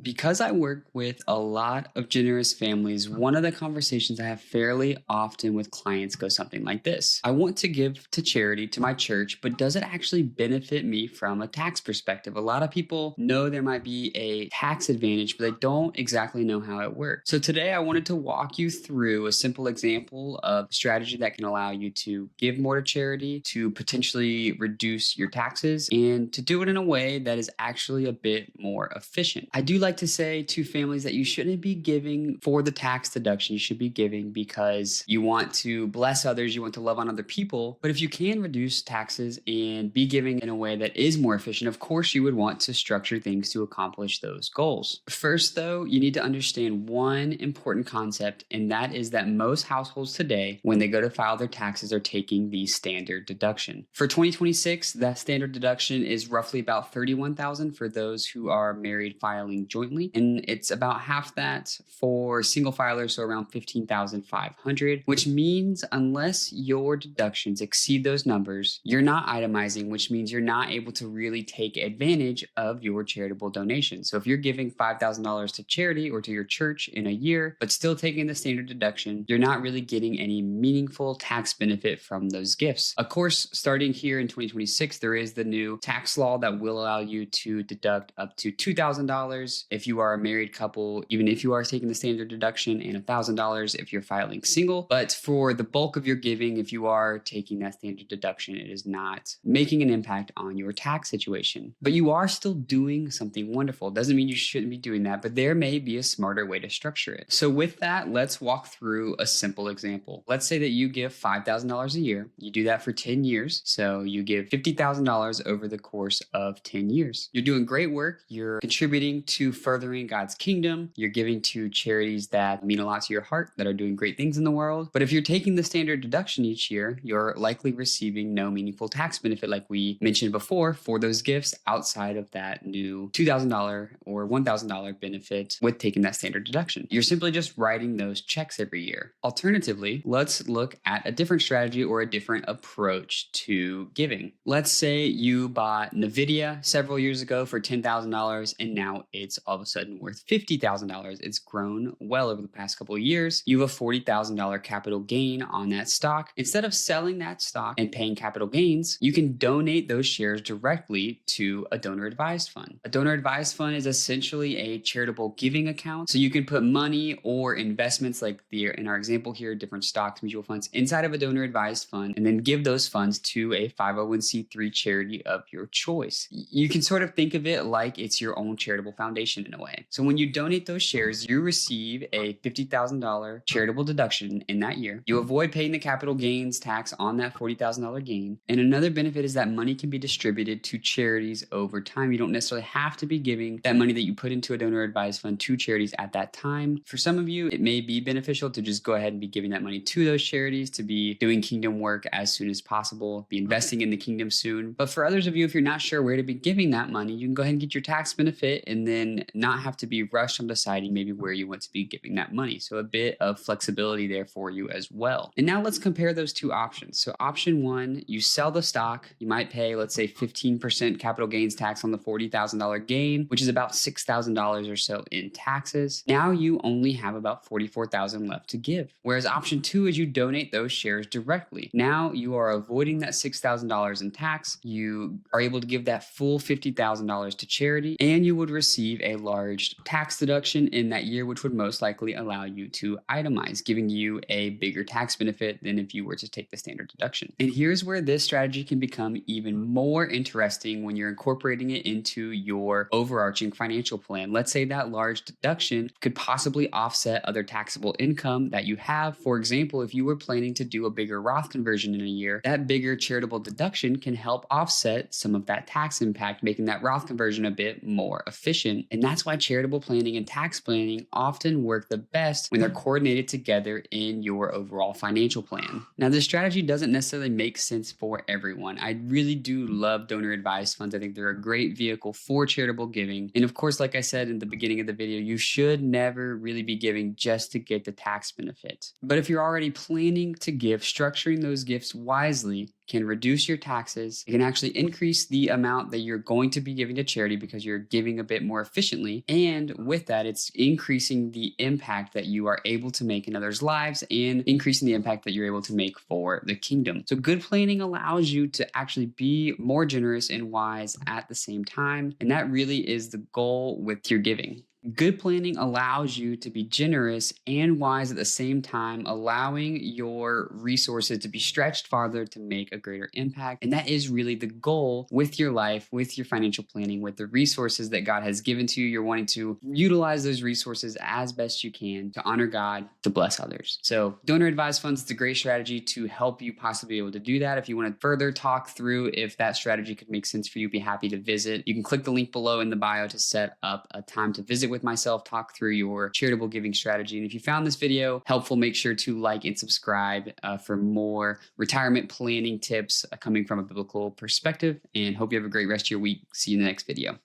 Because I work with a lot of generous families, one of the conversations I have fairly often with clients goes something like this. I want to give to charity to my church, but does it actually benefit me from a tax perspective? A lot of people know there might be a tax advantage, but they don't exactly know how it works. So today I wanted to walk you through a simple example of a strategy that can allow you to give more to charity, to potentially reduce your taxes, and to do it in a way that is actually a bit more efficient. I do like to say to families that you shouldn't be giving for the tax deduction. You should be giving because you want to bless others, you want to love on other people. But if you can reduce taxes and be giving in a way that is more efficient, of course, you would want to structure things to accomplish those goals. First, though, you need to understand one important concept, and that is that most households today, when they go to file their taxes, are taking the standard deduction. For 2026, that standard deduction is roughly about $31,000 for those who are married filing jointly, and it's about half that for single filers, so around $15,500, which means unless your deductions exceed those numbers, you're not itemizing, which means you're not able to really take advantage of your charitable donation. So if you're giving $5,000 to charity or to your church in a year, but still taking the standard deduction, you're not really getting any meaningful tax benefit from those gifts. Of course, starting here in 2026, there is the new tax law that will allow you to deduct up to $2,000 if you are a married couple, even if you are taking the standard deduction, and $1,000 if you're filing single. But for the bulk of your giving, if you are taking that standard deduction, it is not making an impact on your tax situation. But you are still doing something wonderful. Doesn't mean you shouldn't be doing that, but there may be a smarter way to structure it. So with that, let's walk through a simple example. Let's say that you give $5,000 a year. You do that for 10 years. So you give $50,000 over the course of 10 years. You're doing great work. You're contributing to furthering God's kingdom. You're giving to charities that mean a lot to your heart, that are doing great things in the world. But if you're taking the standard deduction each year, you're likely receiving no meaningful tax benefit, like we mentioned before, for those gifts outside of that new $2,000 or $1,000 benefit with taking that standard deduction. You're simply just writing those checks every year. Alternatively, let's look at a different strategy or a different approach to giving. Let's say you bought NVIDIA several years ago for $10,000 and now it's all of a sudden worth $50,000. It's grown well over the past couple of years. You have a $40,000 capital gain on that stock. Instead of selling that stock and paying capital gains, you can donate those shares directly to a donor advised fund. A donor advised fund is essentially a charitable giving account. So you can put money or investments, like in our example here, different stocks, mutual funds, inside of a donor advised fund, and then give those funds to a 501c3 charity of your choice. You can sort of think of it like it's your own charitable foundation in a way. So when you donate those shares, you receive a $50,000 charitable deduction in that year. You avoid paying the capital gains tax on that $40,000 gain. And another benefit is that money can be distributed to charities over time. You don't necessarily have to be giving that money that you put into a donor advised fund to charities at that time. For some of you, it may be beneficial to just go ahead and be giving that money to those charities, to be doing kingdom work as soon as possible, be investing in the kingdom soon. But for others of you, if you're not sure where to be giving that money, you can go ahead and get your tax benefit and then not have to be rushed on deciding maybe where you want to be giving that money. So a bit of flexibility there for you as well. And now let's compare those two options. So option one, you sell the stock. You might pay, let's say, 15% capital gains tax on the $40,000 gain, which is about $6,000 or so in taxes. Now you only have about $44,000 left to give. Whereas option two is you donate those shares directly. Now you are avoiding that $6,000 in tax. You are able to give that full $50,000 to charity, and you would receive a large tax deduction in that year, which would most likely allow you to itemize, giving you a bigger tax benefit than if you were to take the standard deduction. And here's where this strategy can become even more interesting when you're incorporating it into your overarching financial plan. Let's say that large deduction could possibly offset other taxable income that you have. For example, if you were planning to do a bigger Roth conversion in a year, that bigger charitable deduction can help offset some of that tax impact, making that Roth conversion a bit more efficient. And that's why charitable planning and tax planning often work the best when they're coordinated together in your overall financial plan. Now, this strategy doesn't necessarily make sense for everyone. I really do love donor advised funds. I think they're a great vehicle for charitable giving. And of course, like I said in the beginning of the video, you should never really be giving just to get the tax benefit. But if you're already planning to give, structuring those gifts wisely can reduce your taxes. It can actually increase the amount that you're going to be giving to charity because you're giving a bit more efficiently. And with that, it's increasing the impact that you are able to make in others' lives and increasing the impact that you're able to make for the kingdom. So good planning allows you to actually be more generous and wise at the same time. And that really is the goal with your giving. Good planning allows you to be generous and wise at the same time, allowing your resources to be stretched farther to make a greater impact. And that is really the goal with your life, with your financial planning, with the resources that God has given to you. You're wanting to utilize those resources as best you can to honor God, to bless others. So donor advised funds is a great strategy to help you possibly be able to do that. If you want to further talk through if that strategy could make sense for you, be happy to visit. You can click the link below in the bio to set up a time to visit with myself, talk through your charitable giving strategy. And if you found this video helpful, make sure to like and subscribe for more retirement planning tips coming from a biblical perspective. And hope you have a great rest of your week. See you in the next video.